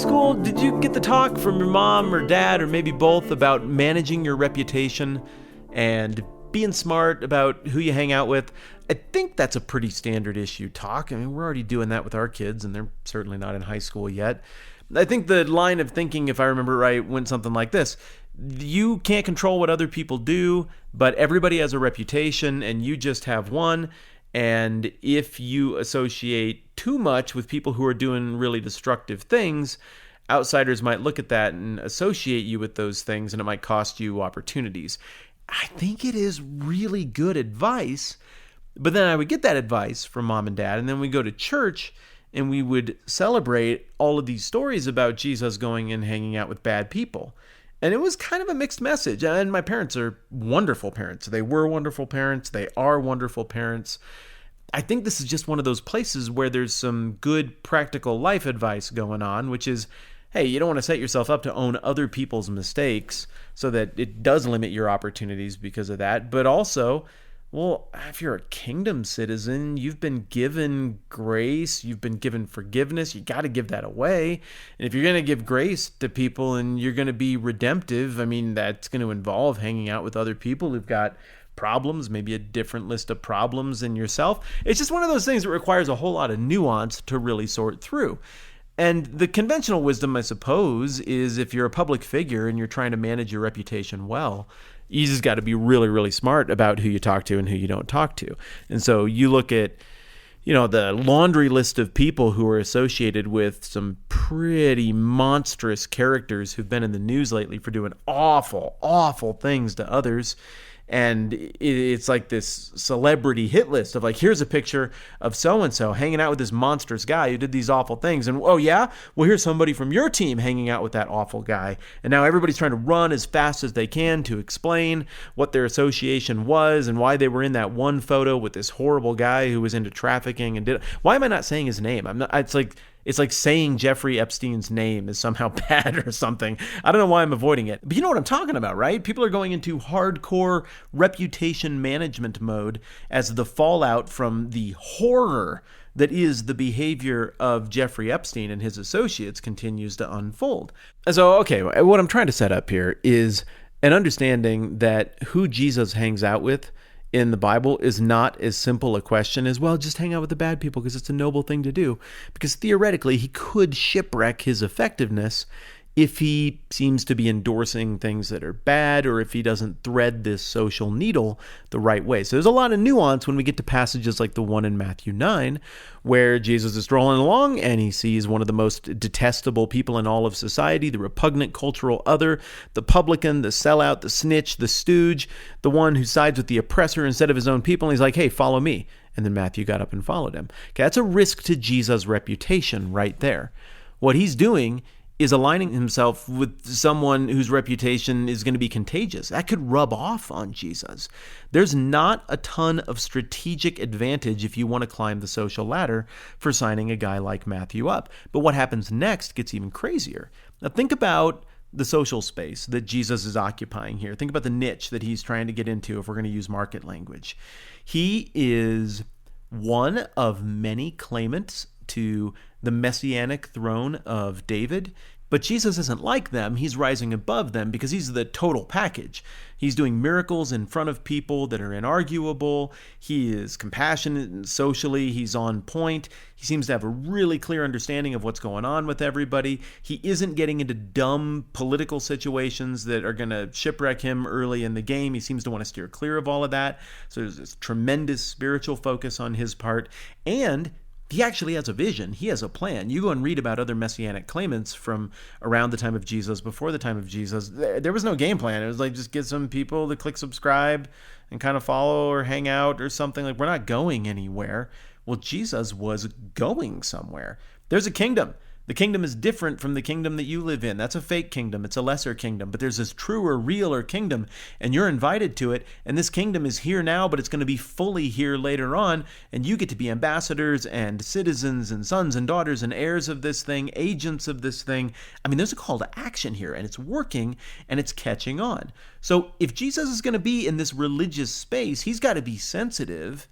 school, did you get the talk from your mom or dad or maybe both about managing your reputation and being smart about who you hang out with? I think that's a pretty standard issue talk. I mean, we're already doing that with our kids, and they're certainly not in high school yet. I think the line of thinking, if I remember right, went something like this. You can't control what other people do, but everybody has a reputation, and you just have one. And if you associate too much with people who are doing really destructive things, outsiders might look at that and associate you with those things, and it might cost you opportunities. I think it is really good advice, but then I would get that advice from mom and dad, and then we go to church, and we would celebrate all of these stories about Jesus going and hanging out with bad people. And it was kind of a mixed message. And my parents are wonderful parents. They were wonderful parents. They are wonderful parents. I think this is just one of those places where there's some good practical life advice going on, which is, hey, you don't want to set yourself up to own other people's mistakes so that it does limit your opportunities because of that. But also, well, if you're a kingdom citizen, you've been given grace, you've been given forgiveness, you got to give that away. And if you're going to give grace to people and you're going to be redemptive, I mean, that's going to involve hanging out with other people who've got problems, maybe a different list of problems than yourself. It's just one of those things that requires a whole lot of nuance to really sort through. And the conventional wisdom, I suppose, is if you're a public figure and you're trying to manage your reputation well, you just got to be really, really smart about who you talk to and who you don't talk to. And so you look at, the laundry list of people who are associated with some pretty monstrous characters who've been in the news lately for doing awful, awful things to others. And it's like this celebrity hit list of like, here's a picture of so-and-so hanging out with this monstrous guy who did these awful things. And, oh yeah, well, here's somebody from your team hanging out with that awful guy. And now everybody's trying to run as fast as they can to explain what their association was and why they were in that one photo with this horrible guy who was into trafficking and why am I not saying his name? It's like saying Jeffrey Epstein's name is somehow bad or something. I don't know why I'm avoiding it. But you know what I'm talking about, right? People are going into hardcore reputation management mode as the fallout from the horror that is the behavior of Jeffrey Epstein and his associates continues to unfold. And so, okay, what I'm trying to set up here is an understanding that who Jesus hangs out with in the Bible is not as simple a question as, well, just hang out with the bad people because it's a noble thing to do. Because theoretically, he could shipwreck his effectiveness if he seems to be endorsing things that are bad or if he doesn't thread this social needle the right way. So there's a lot of nuance when we get to passages like the one in Matthew 9, where Jesus is strolling along and he sees one of the most detestable people in all of society, the repugnant cultural other, the publican, the sellout, the snitch, the stooge, the one who sides with the oppressor instead of his own people. And he's like, hey, follow me. And then Matthew got up and followed him. Okay, that's a risk to Jesus' reputation right there. What he's doing is aligning himself with someone whose reputation is going to be contagious. That could rub off on Jesus. There's not a ton of strategic advantage if you want to climb the social ladder for signing a guy like Matthew up. But what happens next gets even crazier. Now think about the social space that Jesus is occupying here. Think about the niche that he's trying to get into if we're going to use market language. He is one of many claimants to the messianic throne of David, but Jesus isn't like them. He's rising above them because he's the total package. He's doing miracles in front of people that are inarguable. He is compassionate and socially. He's on point. He seems to have a really clear understanding of what's going on with everybody. He isn't getting into dumb political situations that are going to shipwreck him early in the game. He seems to want to steer clear of all of that. So there's this tremendous spiritual focus on his part. And he actually has a vision. He has a plan. You go and read about other messianic claimants from around the time of Jesus, before the time of Jesus. There was no game plan. It was like, just get some people to click subscribe and kind of follow or hang out or something. Like, we're not going anywhere. Well, Jesus was going somewhere. There's a kingdom. The kingdom is different from the kingdom that you live in. That's a fake kingdom. It's a lesser kingdom. But there's this truer, realer kingdom, and you're invited to it. And this kingdom is here now, but it's going to be fully here later on. And you get to be ambassadors and citizens and sons and daughters and heirs of this thing, agents of this thing. I mean, there's a call to action here, and it's working, and it's catching on. So if Jesus is going to be in this religious space, he's got to be sensitive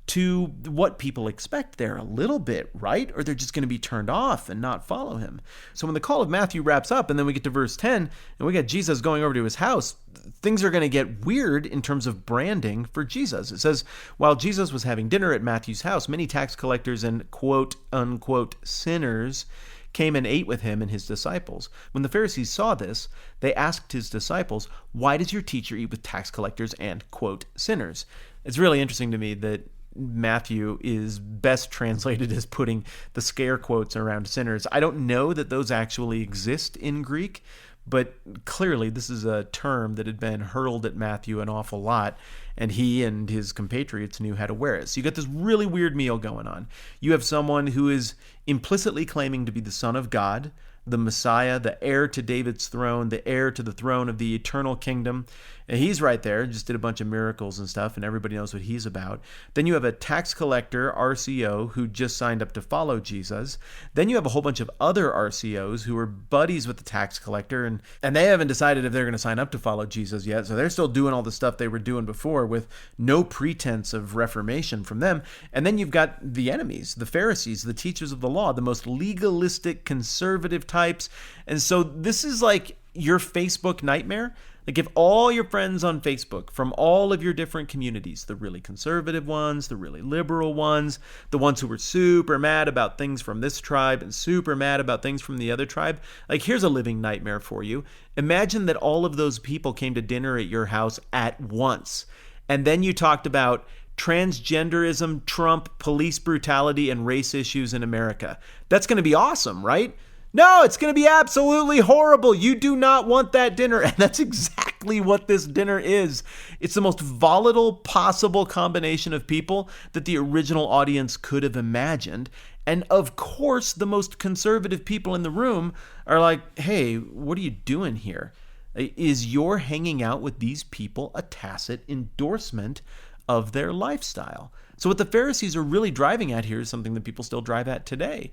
to what people expect there a little bit, right? Or they're just going to be turned off and not follow him. So when the call of Matthew wraps up and then we get to verse 10 and we got Jesus going over to his house, things are going to get weird in terms of branding for Jesus. It says, while Jesus was having dinner at Matthew's house, many tax collectors and quote unquote sinners came and ate with him and his disciples. When the Pharisees saw this, they asked his disciples, why does your teacher eat with tax collectors and quote sinners? It's really interesting to me that Matthew is best translated as putting the scare quotes around sinners. I don't know that those actually exist in Greek, but clearly this is a term that had been hurled at Matthew an awful lot, and he and his compatriots knew how to wear it. So you got this really weird meal going on. You have someone who is implicitly claiming to be the Son of God, the Messiah, the heir to David's throne, the heir to the throne of the eternal kingdom. And he's right there, just did a bunch of miracles and stuff, and everybody knows what he's about. Then you have a tax collector, RCO, who just signed up to follow Jesus. Then you have a whole bunch of other RCOs who are buddies with the tax collector, and they haven't decided if they're going to sign up to follow Jesus yet, so they're still doing all the stuff they were doing before with no pretense of reformation from them. And then you've got the enemies, the Pharisees, the teachers of the law, the most legalistic, conservative types. And so this is like your Facebook nightmare. Like if all your friends on Facebook from all of your different communities, the really conservative ones, the really liberal ones, the ones who were super mad about things from this tribe and super mad about things from the other tribe, like here's a living nightmare for you. Imagine that all of those people came to dinner at your house at once. And then you talked about transgenderism, Trump, police brutality, and race issues in America. That's going to be awesome, right? No, it's going to be absolutely horrible. You do not want that dinner. And that's exactly what this dinner is. It's the most volatile possible combination of people that the original audience could have imagined. And of course, the most conservative people in the room are like, hey, what are you doing here? Is your hanging out with these people a tacit endorsement of their lifestyle? So what the Pharisees are really driving at here is something that people still drive at today.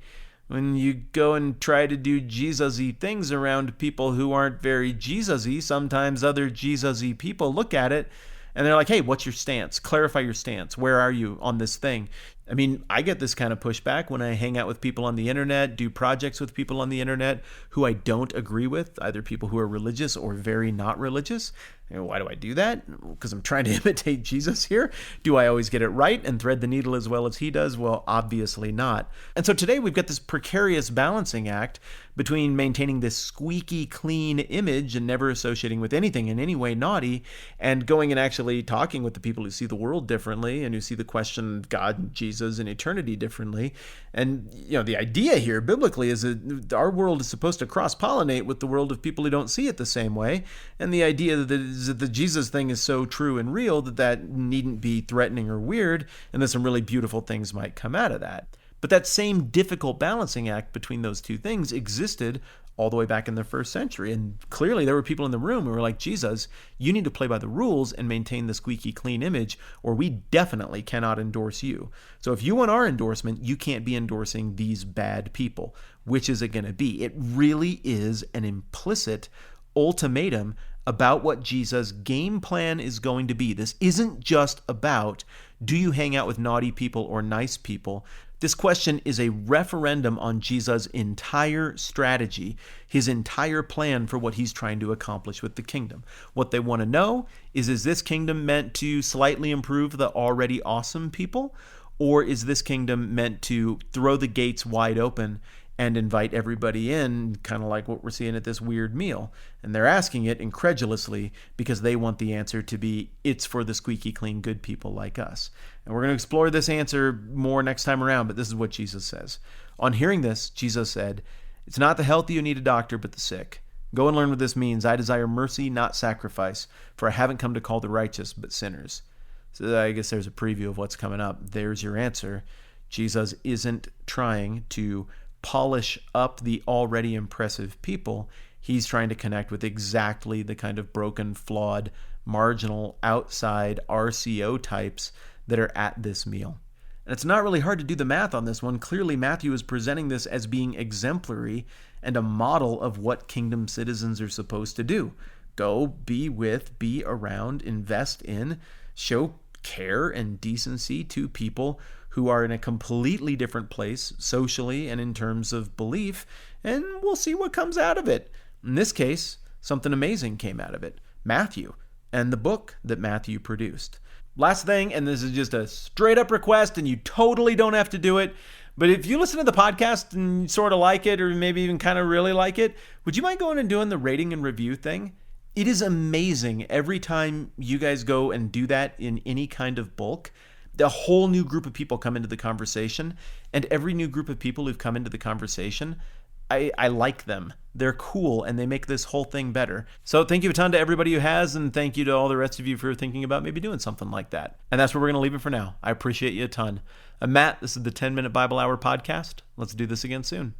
When you go and try to do Jesus-y things around people who aren't very Jesus-y, sometimes other Jesus-y people look at it and they're like, hey, what's your stance? Clarify your stance. Where are you on this thing? I mean, I get this kind of pushback when I hang out with people on the internet, do projects with people on the internet who I don't agree with, either people who are religious or very not religious. And why do I do that? Because I'm trying to imitate Jesus here. Do I always get it right and thread the needle as well as he does? Well, obviously not. And so today we've got this precarious balancing act between maintaining this squeaky clean image and never associating with anything in any way naughty, and going and actually talking with the people who see the world differently and who see the question of God and Jesus and eternity differently. And, you know, the idea here biblically is that our world is supposed to cross-pollinate with the world of people who don't see it the same way. And the idea that the Jesus thing is so true and real that needn't be threatening or weird, and that some really beautiful things might come out of that. But that same difficult balancing act between those two things existed all the way back in the first century. And clearly there were people in the room who were like, Jesus, you need to play by the rules and maintain the squeaky clean image, or we definitely cannot endorse you. So if you want our endorsement, you can't be endorsing these bad people. Which is it going to be? It really is an implicit ultimatum about what Jesus' game plan is going to be. This isn't just about, do you hang out with naughty people or nice people? This question is a referendum on Jesus' entire strategy, his entire plan for what he's trying to accomplish with the kingdom. What they want to know is this kingdom meant to slightly improve the already awesome people? Or is this kingdom meant to throw the gates wide open and invite everybody in, kind of like what we're seeing at this weird meal? And they're asking it incredulously because they want the answer to be, it's for the squeaky clean good people like us. And we're going to explore this answer more next time around, but this is what Jesus says. On hearing this, Jesus said, it's not the healthy who need a doctor, but the sick. Go and learn what this means. I desire mercy, not sacrifice, for I haven't come to call the righteous, but sinners. So I guess there's a preview of what's coming up. There's your answer. Jesus isn't trying to polish up the already impressive people. He's trying to connect with exactly the kind of broken, flawed, marginal, outside RCO types that are at this meal. And it's not really hard to do the math on this one. Clearly, Matthew is presenting this as being exemplary and a model of what kingdom citizens are supposed to do. Go, be with, be around, invest in, show care and decency to people who are in a completely different place socially and in terms of belief, and we'll see what comes out of it. In this case, something amazing came out of it. Matthew and the book that Matthew produced. Last thing, and this is just a straight up request, and you totally don't have to do it, but if you listen to the podcast and you sort of like it, or maybe even kind of really like it, would you mind going and doing the rating and review thing? It is amazing every time you guys go and do that in any kind of bulk. A whole new group of people come into the conversation, and every new group of people who've come into the conversation, I like them. They're cool, and they make this whole thing better. So thank you a ton to everybody who has, and thank you to all the rest of you for thinking about maybe doing something like that. And that's where we're going to leave it for now. I appreciate you a ton. I'm Matt. This is the 10-Minute Bible Hour podcast. Let's do this again soon.